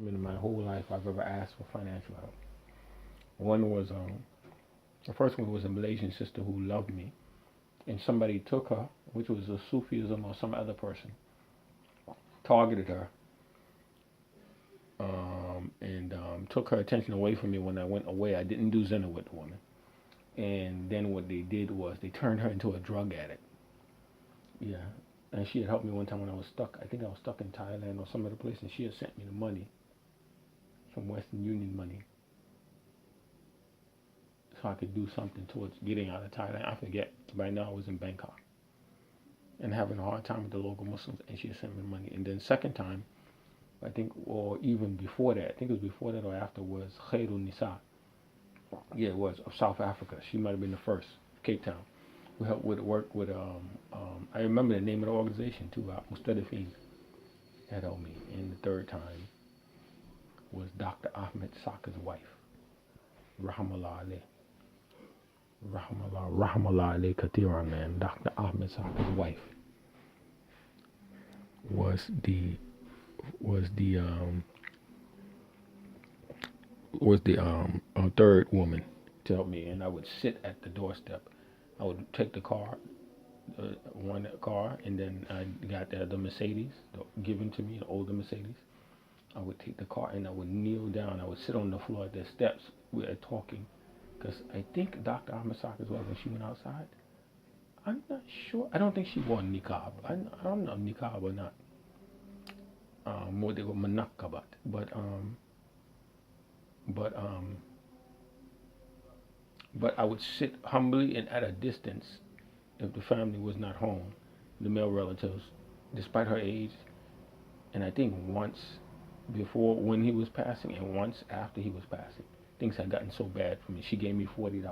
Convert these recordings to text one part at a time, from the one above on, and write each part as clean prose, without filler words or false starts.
In my whole life I've ever asked for financial help. One was the first one was a Malaysian sister who loved me, and somebody took her, which was a Sufism or some other person, targeted her, and took her attention away from me when I went away. I didn't do Zena with the woman, and then what they did was they turned her into a drug addict. Yeah, and she had helped me one time when I was stuck. I think I was stuck in Thailand or some other place, and she had sent me the money, some Western Union money, so I could do something towards getting out of Thailand. I forget. By now I was in Bangkok and having a hard time with the local Muslims, and she sent me money. And then second time, I think, or even before that, I think it was before that or after, was Khairul Nisa. Yeah, it was, of South Africa. She might have been the first, Cape Town. We helped with work with, I remember the name of the organization too, Mustadafin had helped me. And the third time was Dr. Ahmed Saka's wife, Rahmallah Ali. Rahmallah Ali Katiran, man. Dr. Ahmed Saka's wife was the was the third woman to help me, and I would sit at the doorstep. I would take the car, one car, and then I got the Mercedes given to me, the older Mercedes. I would take the car and I would kneel down. I would sit on the floor at the steps. We were talking, because I think Dr. Ahmed Saka's wife, when she went outside, I'm not sure. I don't think she wore niqab. I don't know niqab or not. More they were manakabat, but but I would sit humbly and at a distance if the family was not home, the male relatives, despite her age. And I think once before when he was passing and once after he was passing, things had gotten so bad for me. She gave me $40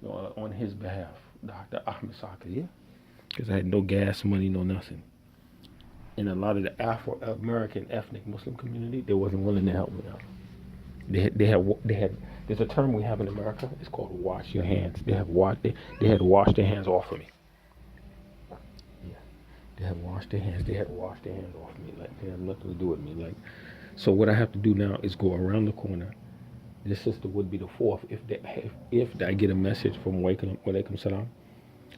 on his behalf, Dr. Ahmed Saka, yeah, because I had no gas money, no nothing. And a lot of the Afro-American ethnic Muslim community, they wasn't willing to help me out. They had. There's a term we have in America. It's called wash your hands. They had washed their hands off of me. Yeah, they had washed their hands. They had washed their hands off of me. Like they had nothing to do with me. Like, so what I have to do now is go around the corner. This sister would be the fourth if I get a message from Walaikum Salam,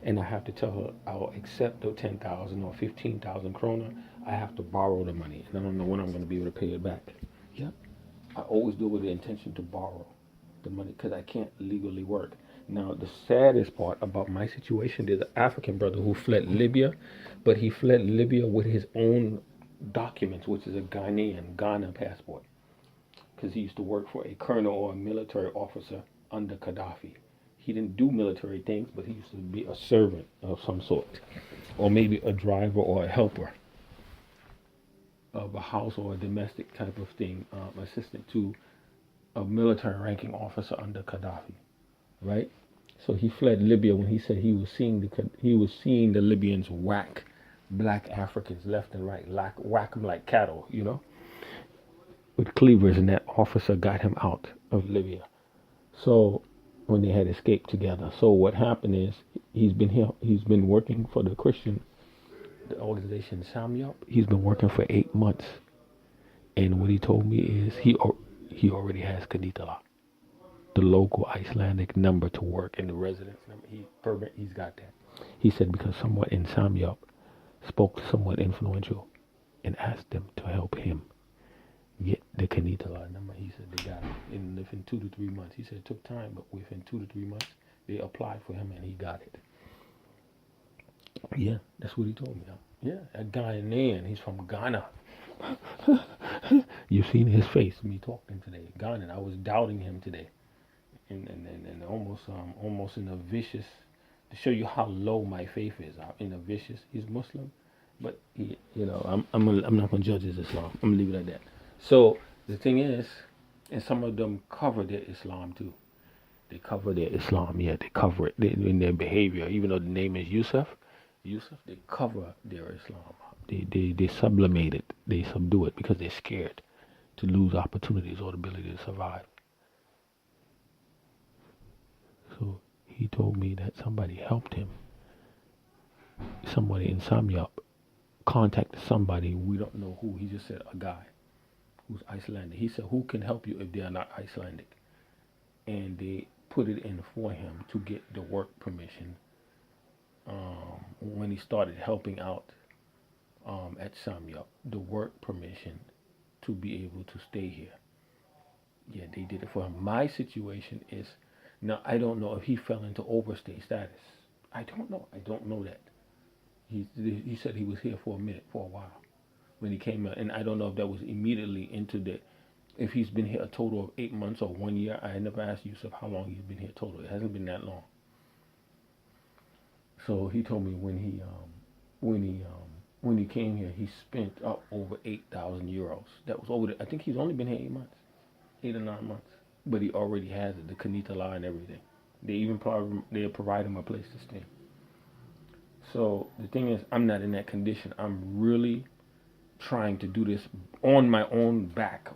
and I have to tell her I'll accept the 10,000 or 15,000 krona. I have to borrow the money, and I don't know when I'm going to be able to pay it back. Yep. I always do it with the intention to borrow the money because I can't legally work. Now, the saddest part about my situation, there's an African brother who fled Libya, but he fled Libya with his own documents, which is a Ghana passport, because he used to work for a colonel or a military officer under Gaddafi. He didn't do military things, but he used to be a servant of some sort, or maybe a driver or a helper of a house or a domestic type of thing, assistant to a military ranking officer under Gaddafi, right? So he fled Libya when he said he was seeing the Libyans whack black Africans left and right, whack them like cattle, with cleavers, and that officer got him out of Libya. So when they had escaped together. So what happened is he's been working for the organization Samyup. He's been working for 8 months, and what he told me is he already has Kanitala, the local Icelandic number to work in the residence number. He's got that. He said because someone in Samyup spoke to someone influential and asked them to help him get the Kanitala number. He said they got it within 2 to 3 months. He said it took time, but within 2 to 3 months they applied for him and he got it. Yeah, that's what he told me. Yeah, a Ghanaian. He's from Ghana. You've seen his face, me talking today. Ghana. I was doubting him today, and almost in a vicious, to show you how low my faith is. In a vicious. He's Muslim, but I'm not gonna judge his Islam. I'm gonna leave it at that. So the thing is, and some of them cover their Islam too. They cover their Islam. Yeah, they cover it in their behavior. Even though the name is Yusuf, they cover their Islam. They sublimate it. They subdue it because they're scared to lose opportunities or the ability to survive. So he told me that somebody helped him. Somebody in Samyup contacted somebody. We don't know who. He just said a guy who's Icelandic. He said, who can help you if they are not Icelandic? And they put it in for him to get the work permission when he started helping out at Samyuk, the work permission to be able to stay here. Yeah, they did it for him. My situation is now I don't know if he fell into overstay status. I don't know. I don't know that. He said he was here for a minute, for a while when he came out, and I don't know if that was immediately into the. If he's been here a total of 8 months or 1 year, I never asked Yusuf how long he's been here total. It hasn't been that long. So he told me when he came here, he spent up over 8,000 euros. That was over. I think he's only been here 8 months, 8 or 9 months, but he already has it, the Kanita law and everything. They even provide him a place to stay. So the thing is, I'm not in that condition. I'm really trying to do this on my own back,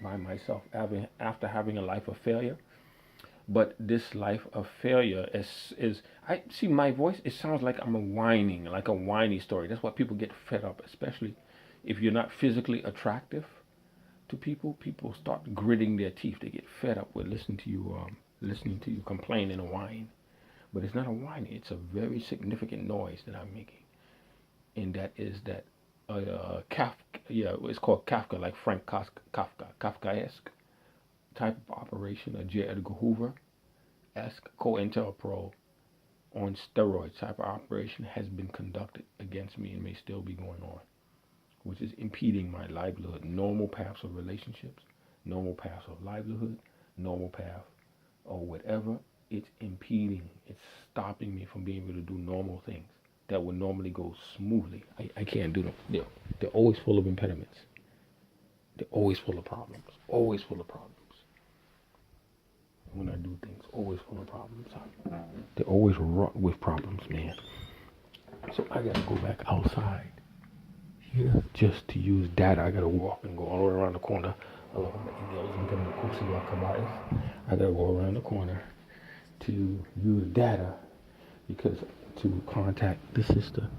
by myself, after having a life of failure. But this life of failure is I see my voice. It sounds like I'm whining, like a whiny story. That's why people get fed up, especially if you're not physically attractive to people. People start gritting their teeth. They get fed up with listening to you complain and whine. But it's not a whine. It's a very significant noise that I'm making, and that is that Kafka. Yeah, it's called Kafka, like Frank Kafka, Kafkaesque type of operation, a J. Edgar Hoover-esque COINTELPRO on steroids type of operation has been conducted against me and may still be going on, which is impeding my livelihood, normal paths of relationships, normal paths of livelihood, normal path or whatever. It's impeding, it's stopping me from being able to do normal things that would normally go smoothly. I can't do them. They're always full of impediments. They're always full of problems. Always full of problems. When I do things, always full of problems. They're always wrought with problems, man. So I gotta go back outside here just to use data. I gotta walk and go all the way around the corner. I gotta go around the corner to use data because to contact the sister.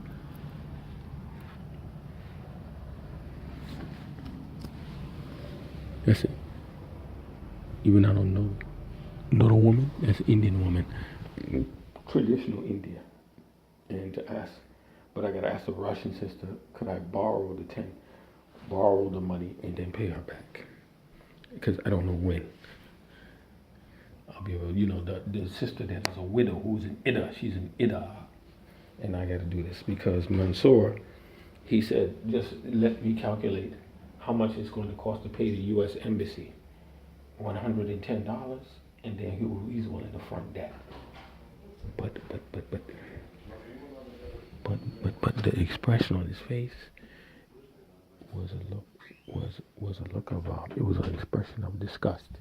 That's it. Even I don't know the woman. That's an Indian woman, traditional India. And to ask, but I gotta ask the Russian sister, could I borrow the money and then pay her back? Because I don't know when. I'll be able, the sister that is a widow who's an Ida, she's an Ida. And I gotta do this because Mansour, he said, just let me calculate how much it's going to cost to pay the U.S. Embassy. $110, and then he's willing to front that. But the expression on his face was a look of it was an expression of disgust.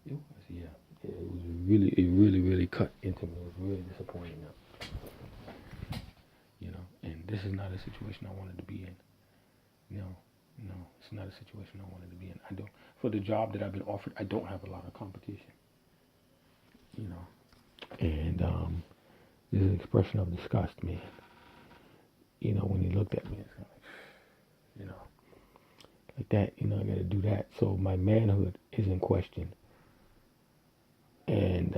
It was, yeah. It was really cut into me. It was really disappointing. And this is not a situation I wanted to be in. No, it's not a situation I wanted to be in. I don't. For the job that I've been offered, I don't have a lot of competition. And this is an expression of disgust, man. When he looked at me, it's like that. I got to do that. So my manhood is in question. And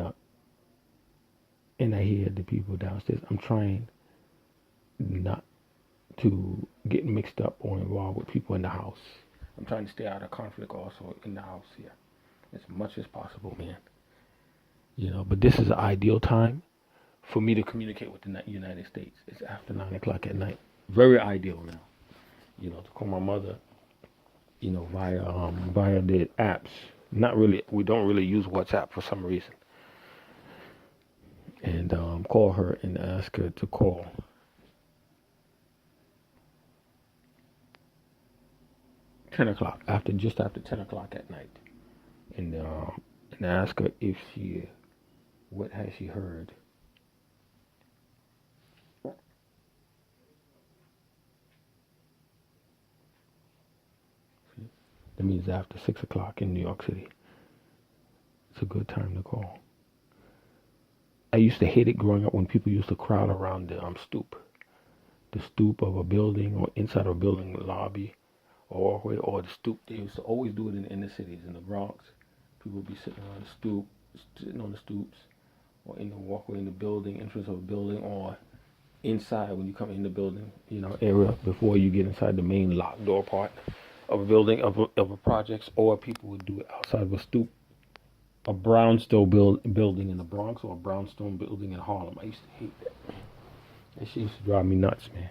I hear the people downstairs. I'm trying not to get mixed up or involved with people in the house. I'm trying to stay out of conflict also in the house here as much as possible, man. But this is the ideal time for me to communicate with the United States. It's after 9 o'clock at night. Very ideal now. To call my mother, via the apps. Not really. We don't really use WhatsApp for some reason. And call her and ask her to call. Just after 10 o'clock at night, and ask her what has she heard. That means after 6 o'clock in New York City. It's a good time to call. I used to hate it growing up when people used to crowd around the stoop of a building or inside of a building lobby or walkway or the stoop. They used to always do it in the inner cities. In the Bronx, people would be sitting on the stoop, sitting on the stoops, or in the walkway in the building, entrance of a building, or inside when you come in the building, area before you get inside the main locked door part of a building of a projects, or people would do it outside of a stoop, a brownstone building in the Bronx or a brownstone building in Harlem. I used to hate that. That shit used to drive me nuts, man.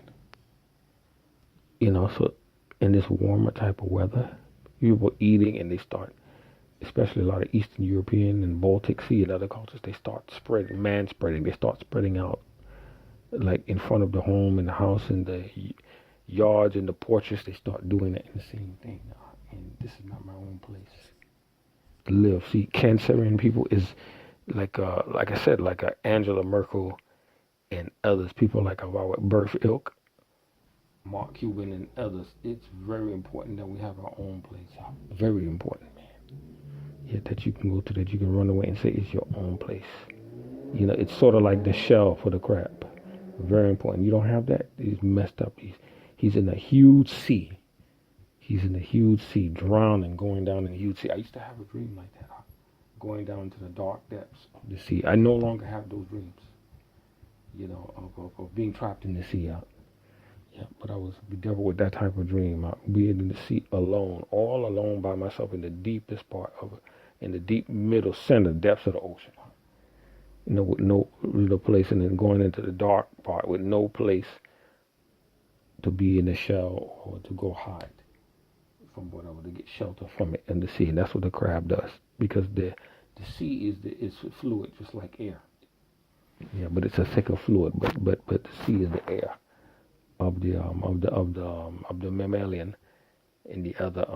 So in this warmer type of weather, people eating and they start, especially a lot of Eastern European and Baltic Sea and other cultures, they start spreading, man spreading. They start spreading out like in front of the home and the house and the yards and the porches. They start doing that in the same thing. And this is not my own place to live. See, Cancerian people is like I said, like Angela Merkel and others, people like our birth ilk, Mark Cuban and others. It's very important that we have our own place. Very important, man. Yeah, that you can go to, that you can run away and say it's your own place. It's sort of like the shell for the crab. Very important. You don't have that, he's messed up. He's in a huge sea. He's in a huge sea, drowning, going down in a huge sea. I used to have a dream like that, going down into the dark depths of the sea. I no longer have those dreams, of being trapped in the sea. Yeah, but I was bedeviled with that type of dream. Being in the sea alone, all alone by myself in the deepest part of it, in the deep middle center depths of the ocean. With no place, and then going into the dark part with no place to be in the shell or to go hide from whatever, to get shelter from it in the sea. And that's what the crab does, because the sea is fluid, just like air. Yeah, but it's a thicker fluid. But the sea is the air of the mammalian and the other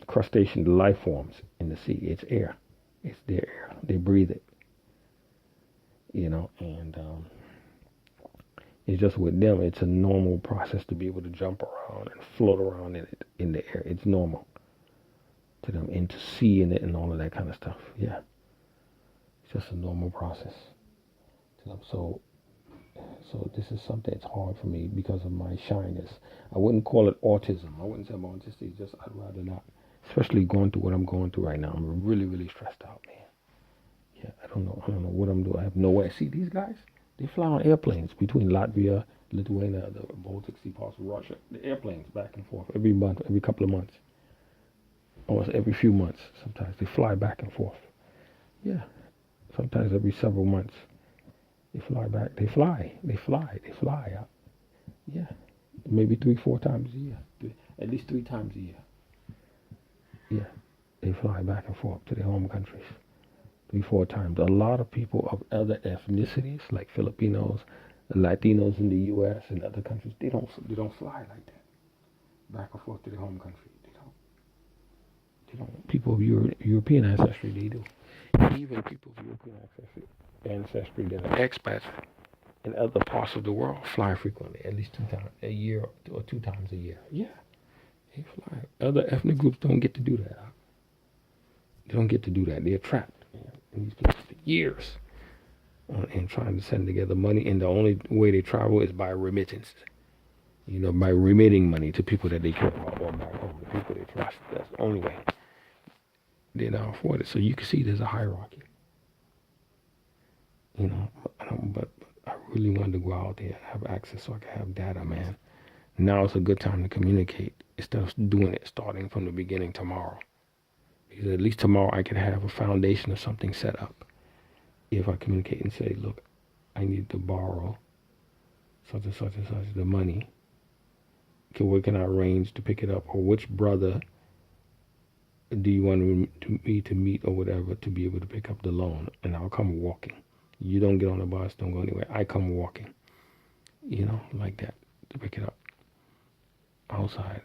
crustacean life forms in the sea. It's air. It's their air. They breathe it. And it's just with them, it's a normal process to be able to jump around and float around in the air. It's normal to them, and to see in it and all of that kind of stuff. Yeah, it's just a normal process to them. So this is something that's hard for me because of my shyness. I wouldn't call it autism. I wouldn't say I'm autistic. Just I'd rather not, especially going through what I'm going through right now. I'm really, really stressed out, man. Yeah, I don't know what I'm doing. I have no way. See, these guys, they fly on airplanes between Latvia, Lithuania, the Baltic Sea parts of Russia. The airplanes back and forth every month, every couple of months, almost every few months. Sometimes they fly back and forth. Yeah, sometimes every several months they fly back. They fly. Yeah, maybe 3-4 times a year. At least 3 times a year. Yeah, they fly back and forth to their home countries. 3-4 times. A lot of people of other ethnicities, like Filipinos, Latinos in the U.S. and other countries, they don't fly like that, back and forth to their home country. They don't. People of European ancestry, they do. Even people of European ancestry that are expats in other parts of the world fly frequently, at least 2 times a year or 2 times a year. Yeah, they fly. Other ethnic groups don't get to do that. They don't get to do that. They're trapped in these places for years and trying to send together money, and the only way they travel is by remittance. By remitting money to people that they care about, or back home, the people they trust. That's the only way they now afford it. So you can see there's a hierarchy. But I really wanted to go out there and have access so I could have data, man. Now it's a good time to communicate instead of doing it starting from the beginning tomorrow. Because at least tomorrow I can have a foundation of something set up. If I communicate and say, look, I need to borrow such and such and such the money. Where can I arrange to pick it up? Or which brother do you want me to meet or whatever to be able to pick up the loan? And I'll come walking. You don't get on the bus, don't go anywhere. I come walking, like that, to pick it up outside,